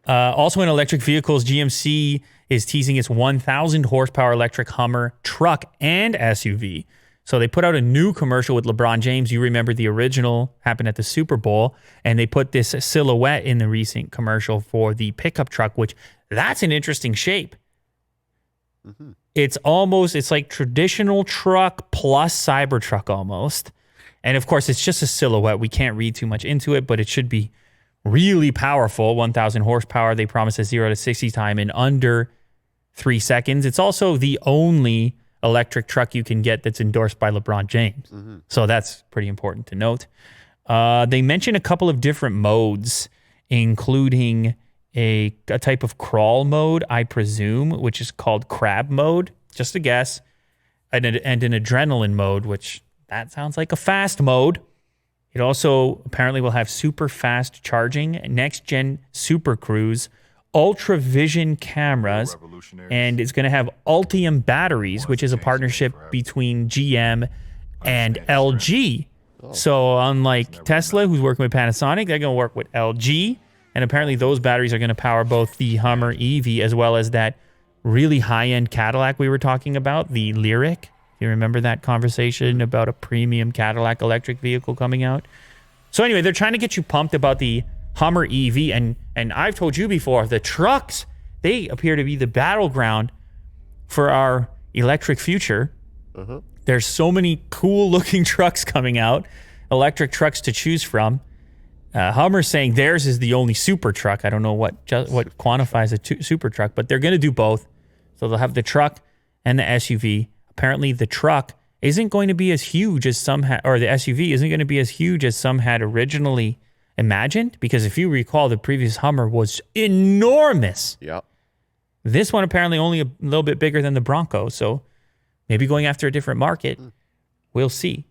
Also in electric vehicles, GMC is teasing its 1,000 horsepower electric Hummer truck and SUV. So they put out a new commercial with LeBron James. You remember the original happened at the Super Bowl, and they put this silhouette in the recent commercial for the pickup truck, which that's an interesting shape. Mm-hmm. It's like traditional truck plus Cybertruck almost. And of course, it's just a silhouette. We can't read too much into it, but it should be really powerful. 1,000 horsepower. They promise a 0 to 60 time in under 3 seconds. It's also the only electric truck you can get that's endorsed by LeBron James. Mm-hmm. So that's pretty important to note. They mention a couple of different modes, including a type of crawl mode, I presume, which is called crab mode, just a guess, and an adrenaline mode, which that sounds like a fast mode. It also apparently will have super fast charging, next-gen Super Cruise, Ultra Vision cameras, and it's going to have Ultium batteries, which is a partnership between GM and LG. So unlike Tesla, who's working with Panasonic, they're going to work with LG, and apparently those batteries are going to power both the Hummer EV as well as that really high-end Cadillac we were talking about, the Lyriq. You remember that conversation about a premium Cadillac electric vehicle coming out? So anyway, they're trying to get you pumped about the Hummer EV, and I've told you before, the trucks, they appear to be the battleground for our electric future. Uh-huh. There's so many cool-looking trucks coming out, electric trucks to choose from. Hummer's saying theirs is the only super truck. I don't know what quantifies a super truck, but they're going to do both. So they'll have the truck and the SUV. Apparently, the truck isn't going to be as huge as some or the SUV isn't going to be as huge as some had originally imagined, because if you recall, the previous Hummer was enormous. Yeah. This one apparently only a little bit bigger than the Bronco, so maybe going after a different market. We'll see.